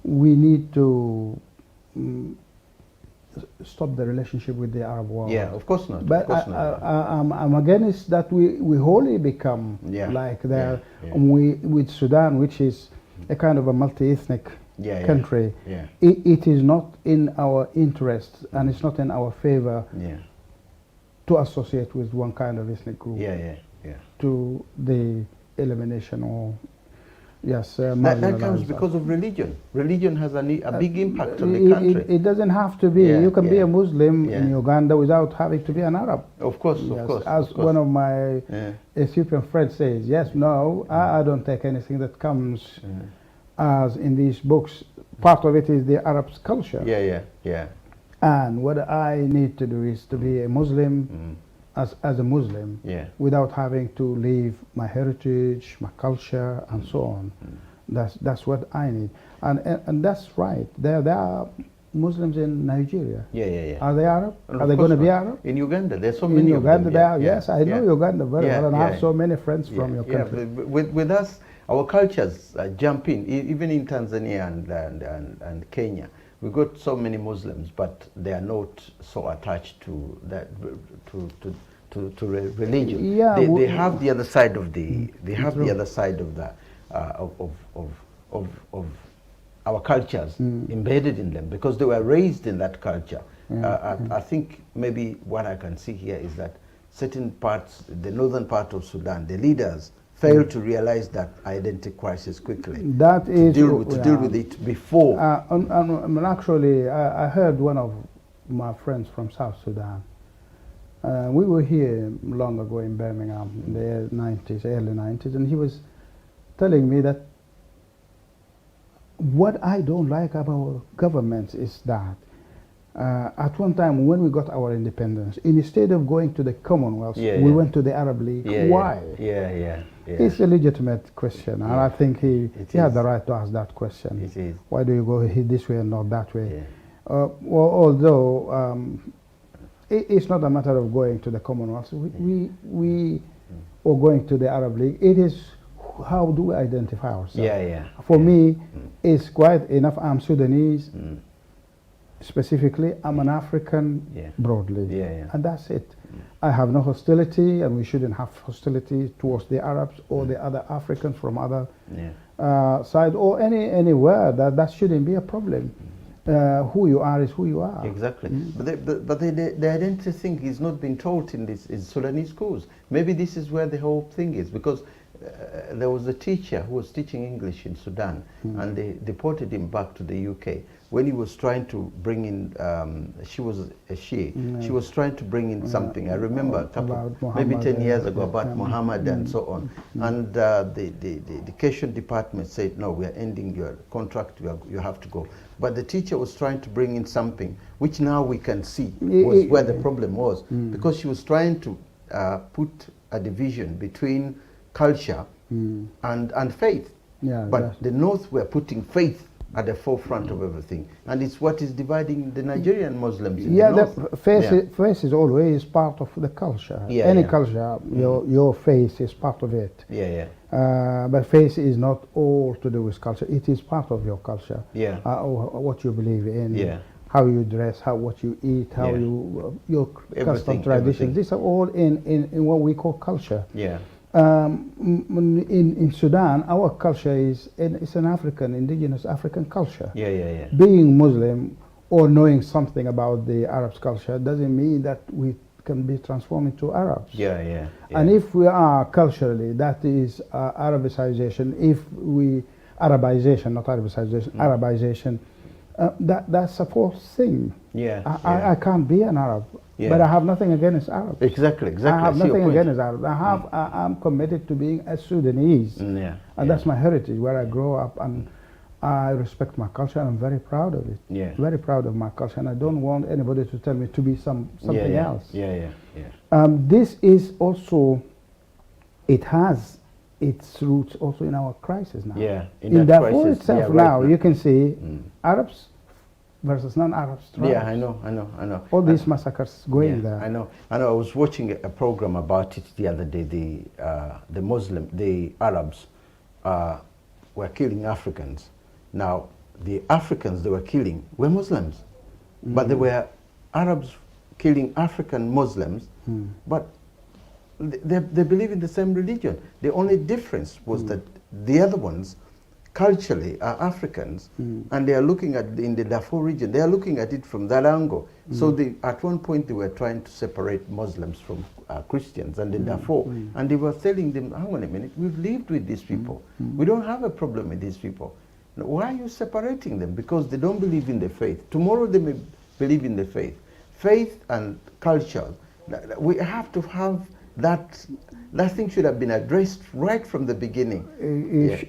we need to stop the relationship with the Arab world. Of course not. But I'm against that we wholly become like that. With Sudan, which is a kind of a multi-ethnic country, it is not in our interest and it's not in our favor to associate with one kind of ethnic group to the elimination or that comes because of religion. Religion has a big impact on the country. It doesn't have to be. You can be a Muslim in Uganda without having to be an Arab. Of course. As one of my Ethiopian friends says, I don't take anything that comes as in these books. Part of it is the Arab's culture. And what I need to do is to be a Muslim as a Muslim without having to leave my heritage, my culture, and so on. That's what I need. And that's right. There are Muslims in Nigeria. Are they Arab? Are they going to be Arab? In Uganda, there's so many. In Uganda, of them. Yes, I know Uganda very well, and I have so many friends from your country. With us, our cultures jump in, even in Tanzania and Kenya. We've got so many Muslims, but they are not so attached to that to religion. They have the other side of the the other side of the of our cultures embedded in them because they were raised in that culture. I think maybe what I can see here is that certain parts, the northern part of Sudan, the leaders failed to realize that identity crisis quickly. That is to deal with it before. Actually, I heard one of my friends from South Sudan. We were here long ago in Birmingham in the 90s, early 90s, and he was telling me that what I don't like about governments is that at one time when we got our independence, instead of going to the Commonwealth, we went to the Arab League. Why? It's a legitimate question, and I think he had the right to ask that question. It is. Why do you go this way and not that way? Well, although it's not a matter of going to the Commonwealth, we or going to the Arab League. It is how do we identify ourselves? For me, it's quite enough. I'm Sudanese. Specifically, I'm an African broadly, and that's it. I have no hostility, and we shouldn't have hostility towards the Arabs or the other Africans from other side or anywhere. That shouldn't be a problem. Who you are is who you are. Exactly. But the identity thing is not being taught in Sudanese schools. Maybe this is where the whole thing is, because there was a teacher who was teaching English in Sudan, and they deported him back to the UK when he was trying to bring in, she was she was trying to bring in something. I remember maybe 10 years ago about Mohamed and so on. And the education department said, no, we are ending your contract, you have to go. But the teacher was trying to bring in something, which now we can see was where the problem was, because she was trying to put a division between culture and faith. But the North were putting faith at the forefront of everything, and it's what is dividing the Nigerian Muslims in the North. Faith is always part of the culture. Any culture, your faith is part of it. But faith is not all to do with culture. It is part of your culture. What you believe in, how you dress, what you eat, how your custom traditions. These are all in what we call culture. In Sudan, our culture is it's an indigenous African culture. Being Muslim or knowing something about the Arabs' culture doesn't mean that we can be transformed into Arabs. And if we are culturally, that is Arabicization. If we Arabization, not Arabicization, Arabization, that's a false thing. I can't be an Arab. But I have nothing against Arabs. Exactly. I have nothing against Arabs. I'm committed to being a Sudanese. And that's my heritage, where I grow up, and I respect my culture, and I'm very proud of it. Very proud of my culture, and I don't want anybody to tell me to be something else. This is also, it has its roots also in our crisis now. In Darfur itself now, you can see Arabs versus non-Arabs. I know. All these massacres going there. I know. I was watching a program about it the other day. The Arabs were killing Africans. Now, the Africans they were killing were Muslims, but they were Arabs killing African Muslims, but they believe in the same religion. The only difference was that the other ones culturally are Africans, and they are looking at in the Darfur region, they are looking at it from that angle. So at one point they were trying to separate Muslims from Christians and in Darfur, and they were telling them, hang on a minute, we've lived with these people. We don't have a problem with these people. Why are you separating them? Because they don't believe in the faith. Tomorrow they may believe in the faith. Faith and culture, we have to have that. That thing should have been addressed right from the beginning.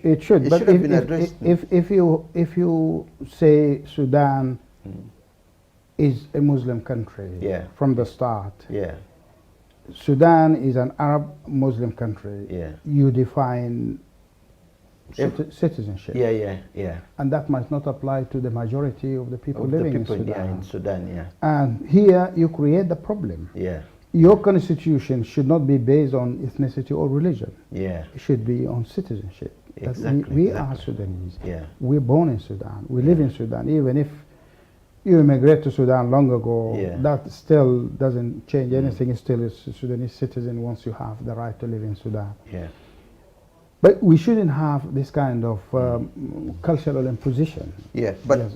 It should. But should have been addressed. If you say Sudan is a Muslim country from the start, Sudan is an Arab Muslim country. You define citizenship. And that might not apply to the majority of the people living in Sudan. And here you create the problem. Your constitution should not be based on ethnicity or religion. It should be on citizenship. We are Sudanese. We're born in Sudan. We live in Sudan. Even if you immigrate to Sudan long ago, that still doesn't change anything. It's still a Sudanese citizen once you have the right to live in Sudan. But we shouldn't have this kind of cultural imposition. But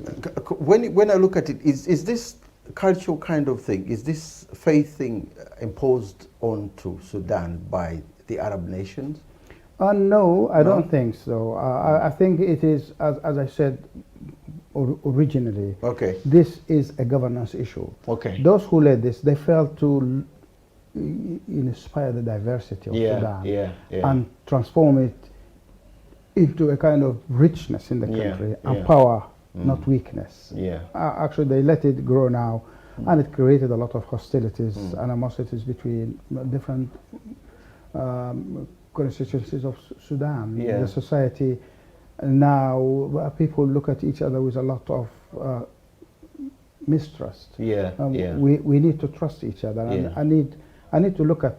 when I look at it, is this cultural kind of thing, is this faith thing imposed onto Sudan by the Arab nations? No, I No? don't think so. I think it is, as I said originally, Okay. this is a governance issue. Okay. Those who led this, they failed to inspire the diversity of Sudan and transform it into a kind of richness in the country and power, not weakness. Actually, they let it grow now, and it created a lot of hostilities and animosities between different constituencies of Sudan. The society now, people look at each other with a lot of mistrust. We need to trust each other, and I need to look at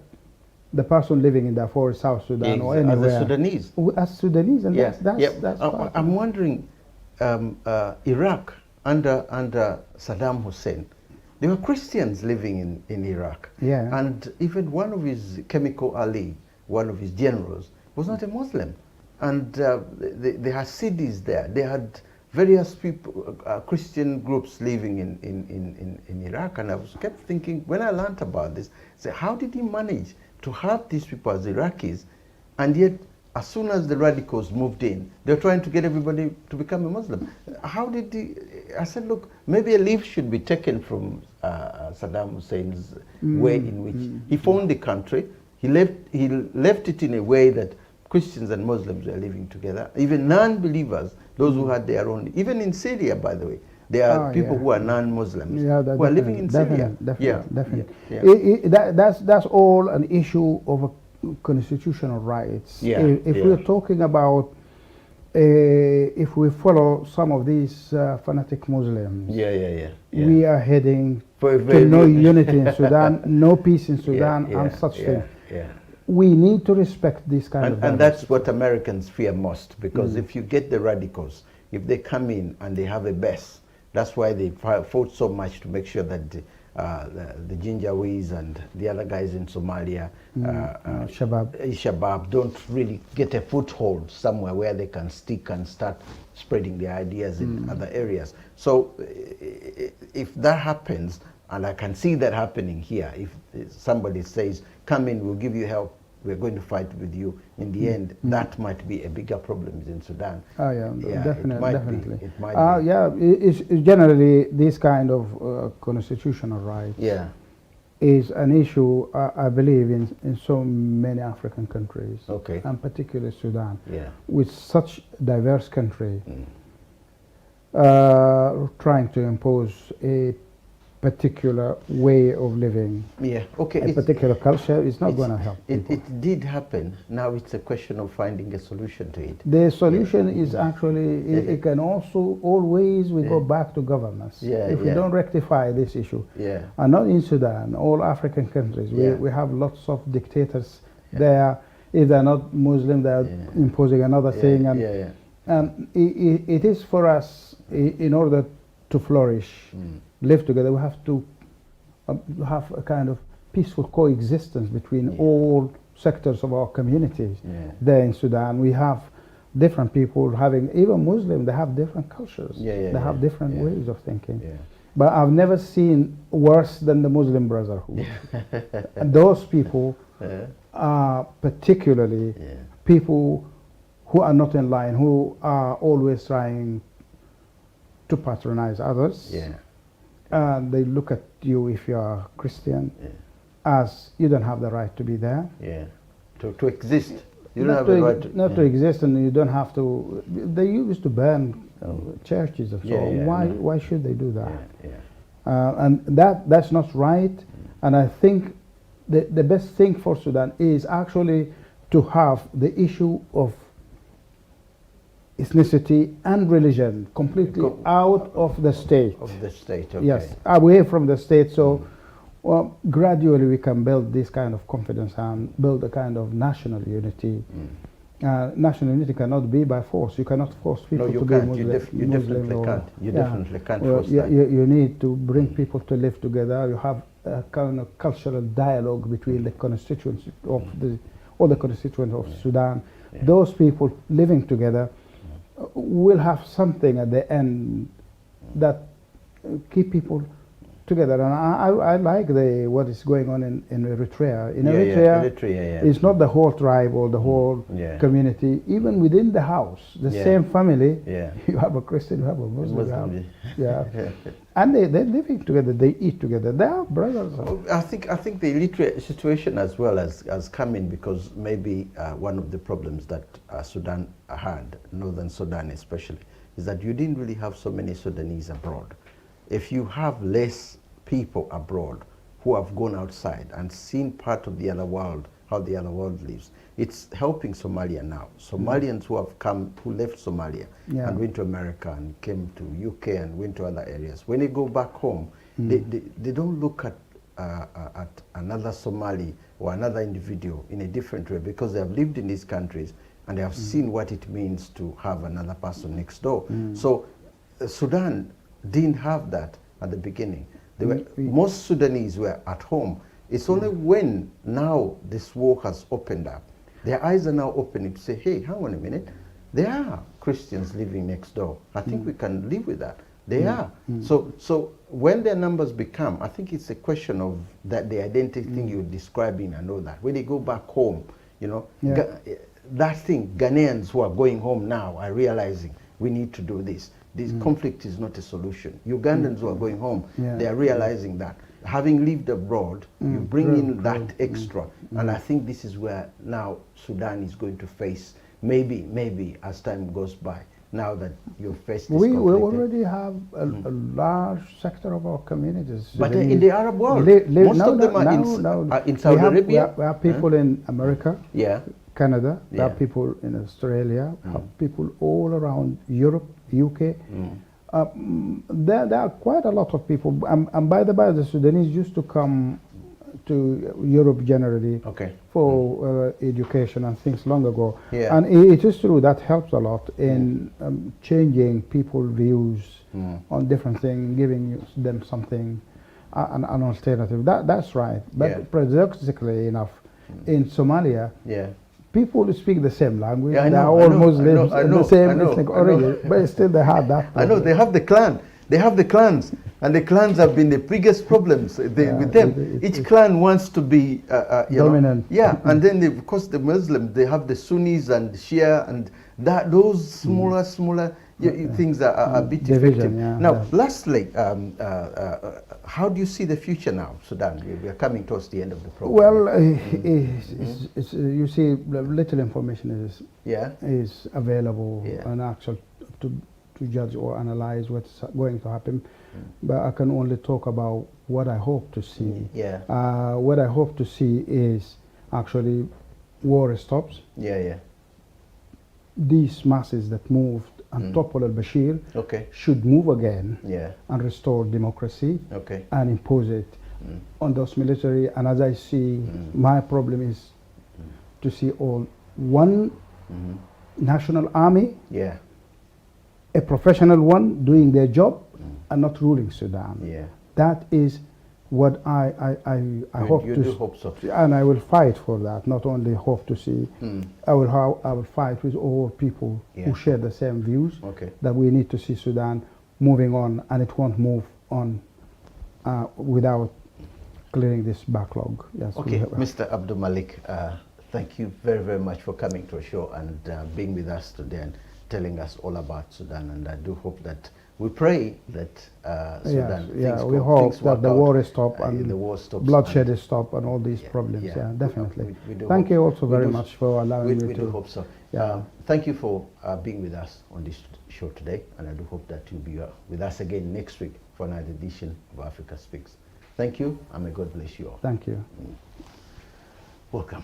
the person living in Darfur, South Sudan, or anywhere. As a Sudanese. As Sudanese, and that's I'm wondering, Iraq under Saddam Hussein, there were Christians living in Iraq. And even one of his Chemical Ali, one of his generals, was not a Muslim. And they had cities there. They had various people, Christian groups living in Iraq. And I was kept thinking, when I learned about this, say, how did he manage to have these people as Iraqis, and yet as soon as the radicals moved in, they're trying to get everybody to become a Muslim? How did he? I said, look, maybe a leaf should be taken from Saddam Hussein's way in which he found the country. He left it in a way that Christians and Muslims were living together. Even non-believers, those who had their own, even in Syria, by the way, there are people who are non-Muslims who are living in Syria. Definitely. That's all an issue of constitutional rights. If we're talking about, if we follow some of these fanatic Muslims, we are heading to no unity in Sudan, no peace in Sudan, and such things. We need to respect this kind of and that's what Americans fear most, because if you get the radicals, if they come in and they have a base, that's why they fought so much to make sure that the Jinjawis and the other guys in Somalia, Shabab, don't really get a foothold somewhere where they can stick and start spreading their ideas in other areas. So if that happens, and I can see that happening here, if somebody says, come in, we'll give you help, we're going to fight with you, in the end, that might be a bigger problem in Sudan. Definitely. It might be. It's generally this kind of constitutional rights is an issue, I believe, in so many African countries, and particularly Sudan, with such diverse country, trying to impose a particular way of living, a particular culture, is not going to help. It did happen. Now it's a question of finding a solution to it. The solution is actually, it can also always, we go back to governance. If we don't rectify this issue, and not in Sudan, all African countries, we have lots of dictators there. If they're not Muslim, they're imposing another thing. And it is for us, in order to flourish, live together, we have to have a kind of peaceful coexistence between all sectors of our communities. There in Sudan, we have different people having, even Muslim, they have different cultures. They have different ways of thinking. But I've never seen worse than the Muslim Brotherhood. And those people are particularly people who are not in line, who are always trying to patronize others. And they look at you, if you are Christian, as you don't have the right to be there. To exist. You don't have the right to... Not to exist, and you don't have to... They used to burn churches and so on. Why should they do that? And that's not right. And I think the best thing for Sudan is actually to have the issue of ethnicity and religion completely out of the state. Yes, away from the state. So gradually we can build this kind of confidence and build a kind of national unity. National unity cannot be by force. You cannot force people to be Muslim. You definitely can't force that. You need to bring people to live together. You have a kind of cultural dialogue between the constituents of all the constituents of Sudan. Those people living together will have something at the end that keep people together. And I like what is going on in Eritrea. In Eritrea, it's not the whole tribe or the whole community. Even within the house, the same family, you have a Christian, you have a Muslim. And they're living together, they eat together, they are brothers. I think the illiterate situation as well has come in because maybe one of the problems that Sudan had, northern Sudan especially, is that you didn't really have so many Sudanese abroad. If you have less people abroad who have gone outside and seen part of the other world, how the other world lives, it's helping Somalia now. Somalians who have come, who left Somalia and went to America and came to UK and went to other areas, when they go back home, they don't look at another Somali or another individual in a different way because they have lived in these countries and they have seen what it means to have another person next door. So Sudan didn't have that at the beginning. Most Sudanese were at home. It's only when now this war has opened up, their eyes are now opening to say, hey, hang on a minute, there are Christians living next door. I think we can live with that. They are. So when their numbers become, I think it's a question of that the identity thing you're describing and all that. When they go back home, you know, that thing, Ghanaians who are going home now are realizing we need to do this. This conflict is not a solution. Ugandans who are going home, they are realizing that. Having lived abroad, you bring in that extra. And I think this is where now Sudan is going to face, maybe as time goes by, now that you've faced this conflict. We already have a large sector of our communities. But in the Arab world, most of them are in Saudi Arabia. We have people in America, Canada, we have people in Australia, we have people all around Europe, UK. There are quite a lot of people. And by the way, the Sudanese used to come to Europe generally for education and things long ago. And it is true that helps a lot in changing people's views on different things, giving them something, an alternative. That's right. But paradoxically enough, in Somalia, people speak the same language. They are all Muslims, the same ethnic origin, but still they have that problem. I know, they have the clan. They have the clans, and the clans have been the biggest problems with them. Each clan wants to be dominant. And then of course the Muslims, they have the Sunnis and Shia, and those smaller things are a bit effective. Now, lastly, how do you see the future now, Sudan? We are coming towards the end of the program. Well, you see, little information is available and actual to judge or analyze what's going to happen. But I can only talk about what I hope to see. What I hope to see is actually war stops. These masses that moved and topple al-Bashir should move again and restore democracy and impose it on those military. And as I see, my problem is to see all one national army, a professional one doing their job and not ruling Sudan. That is what I hope to see. Hope so. And I will fight for that, not only hope to see. I will fight with all people who share the same views that we need to see Sudan moving on, and it won't move on without clearing this backlog. Mr. Abdul Malik, thank you very, very much for coming to our show and being with us today and telling us all about Sudan. And I do hope that, we pray that Sudan, we hope that the war is stopped and the war stops, bloodshed is stopped, and all these problems. Definitely. Thank you also very much for allowing me to. We do hope so. Thank you for being with us on this show today, and I do hope that you'll be with us again next week for another edition of Africa Speaks. Thank you, and may God bless you all. Thank you. Welcome.